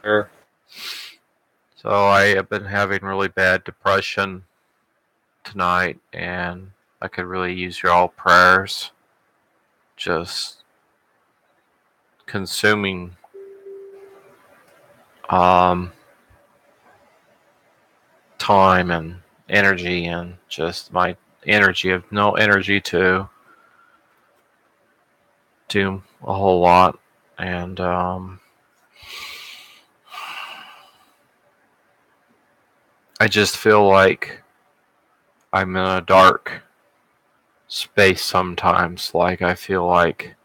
So I have been having really bad depression tonight, and I could really use your all prayers. Just consuming um, time and energy, and just my energy of no energy to do a whole lot. And I just feel like I'm in a dark space sometimes. Like I feel like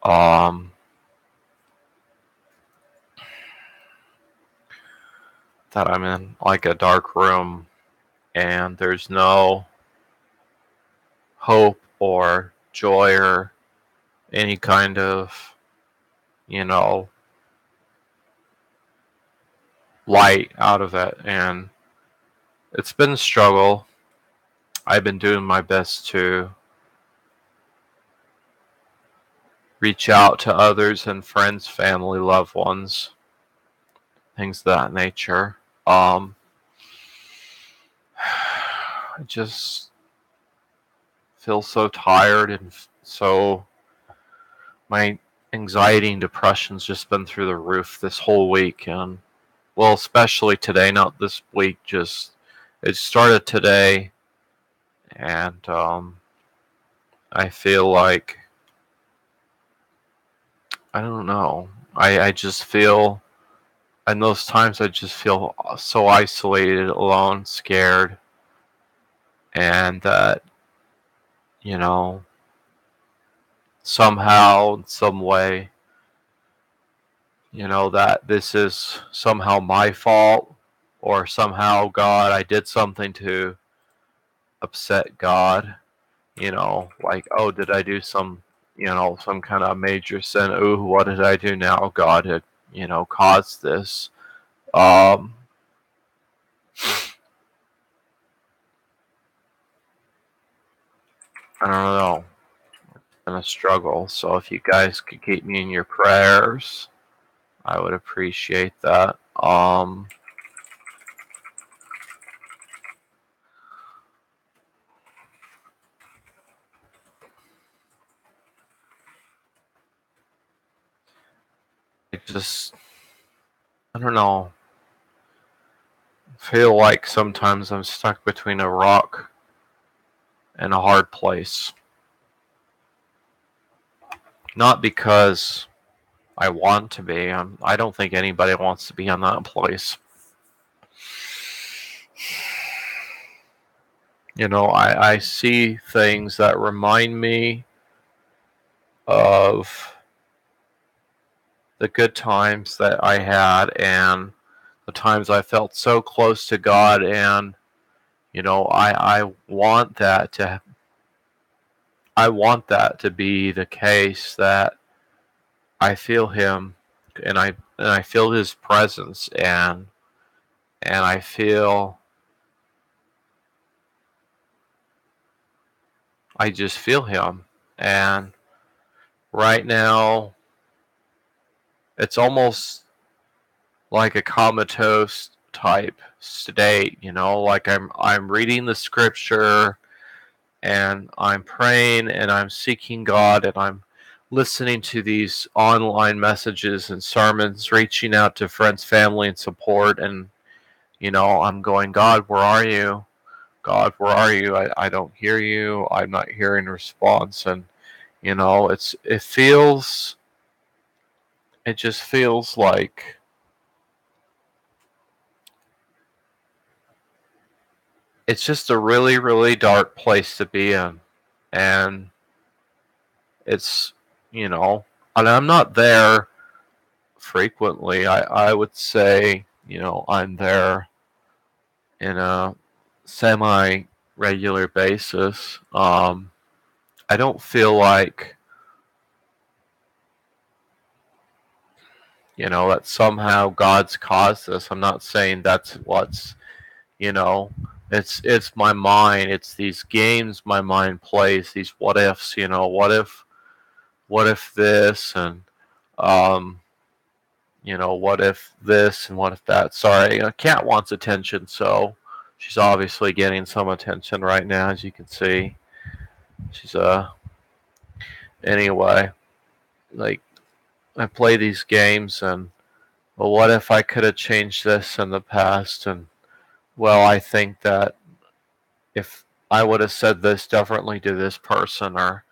um, that I'm in like a dark room, and there's no hope or joy or any kind of, you know, light out of it. And it's been a struggle. I've been doing my best to reach out to others and friends, family, loved ones, things of that nature. I just feel so tired, and so my anxiety and depression's just been through the roof this whole week. And well, especially today, not this week, just it started today. And I feel like, I don't know, I just feel, in those times I just feel so isolated, alone, scared, and that, you know, somehow, in some way, that this is somehow my fault, or somehow God, I did something to upset God. Like, oh, did I do some kind of major sin? Ooh, what did I do now? God had, caused this. Um, I don't know. It's been a struggle. So if you guys could keep me in your prayers, I would appreciate that. I just, I don't know. I feel like sometimes I'm stuck between a rock and a hard place. Not because I want to be. I don't think anybody wants to be in that place. I see things that remind me of the good times that I had, and the times I felt so close to God. And I want that to, be the case, that I feel Him, and I feel His presence, and I just feel Him. And right now, it's almost like a comatose type state. Like I'm reading the scripture, and I'm praying, and I'm seeking God, and I'm listening to these online messages and sermons, reaching out to friends, family, and support. And I'm going, God, where are you? God, where are you? I don't hear you. I'm not hearing a response. And it just feels like it's just a really, really dark place to be in. And it's, and I'm not there frequently. I would say, I'm there in a semi regular basis. I don't feel like, that somehow God's caused this. I'm not saying that's what's, you know, it's my mind. It's these games my mind plays, these what ifs, what if this, and um what if this and what if that? Sorry, a cat wants attention, so she's obviously getting some attention right now, as you can see. She's anyway, like I play these games and well, what if I could have changed this in the past? And well, I think that if I would have said this differently to this person, or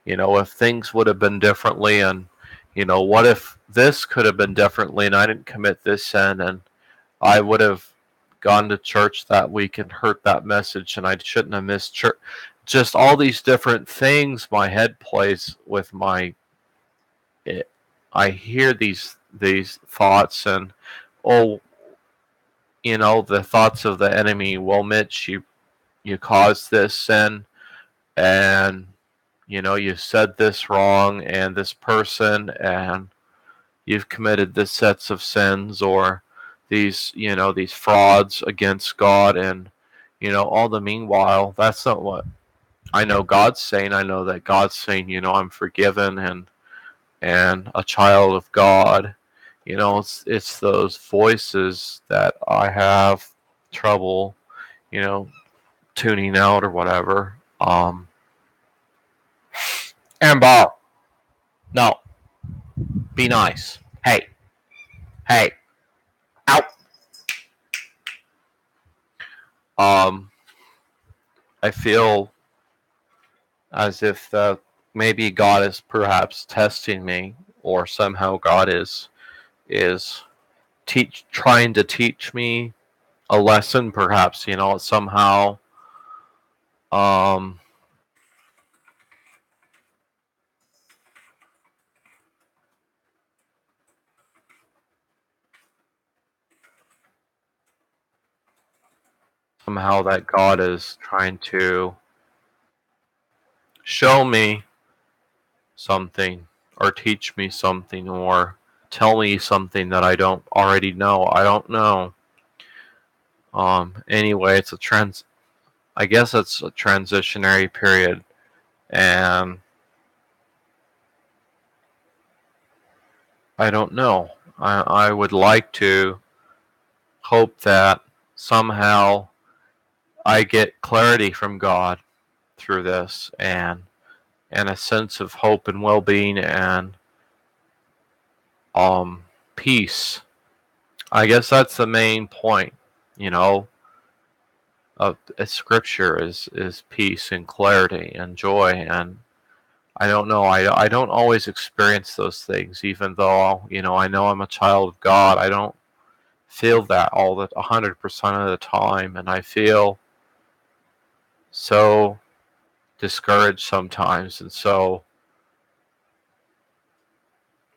if things would have been differently, and what if this could have been differently, and I didn't commit this sin, and I would have gone to church that week and heard that message, and I shouldn't have missed church. Just all these different things my head plays with I hear these thoughts, and oh, the thoughts of the enemy. Well, Mitch, you caused this sin, and you said this wrong, and this person, and you've committed this sets of sins, or these frauds against God, and all the meanwhile, that's not what I know God's saying. I know that God's saying, I'm forgiven and a child of God. It's those voices that I have trouble, tuning out or whatever. Amber, no, be nice. Hey, out. I feel as if maybe God is perhaps testing me, or somehow God is trying to teach me a lesson, perhaps, somehow. Um, Somehow that God is trying to show me something, or teach me something, or tell me something that I don't already know. I don't know. Anyway, I guess it's a transitionary period, and I don't know. I would like to hope that somehow I get clarity from God through this, and a sense of hope and well-being, and peace. I guess that's the main point, of Scripture is peace and clarity and joy. And I don't know. I don't always experience those things, even though I know I'm a child of God. I don't feel that 100% of the time, and I feel so discouraged sometimes, and so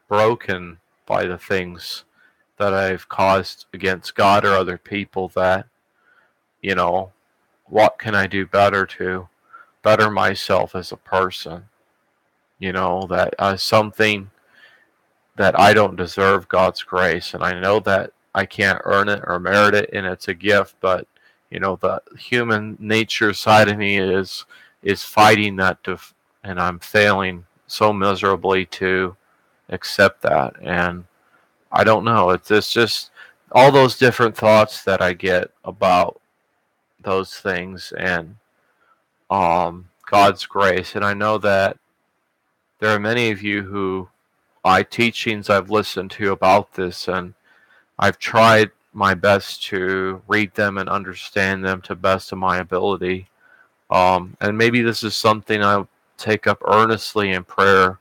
broken by the things that I've caused against God or other people, that what can I do better to better myself as a person? That something that I don't deserve God's grace, and I know that I can't earn it or merit it, and it's a gift, but the human nature side of me is fighting that, and I'm failing so miserably to accept that. And I don't know. It's just all those different thoughts that I get about those things, and God's grace. And I know that there are many of you who teachings I've listened to about this, and I've tried my best to read them and understand them to best of my ability. And maybe this is something I'll take up earnestly in prayer,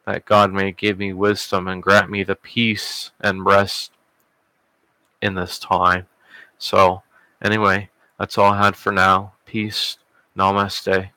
that God may give me wisdom and grant me the peace and rest in this time. So, anyway, that's all I had for now. Peace. Namaste.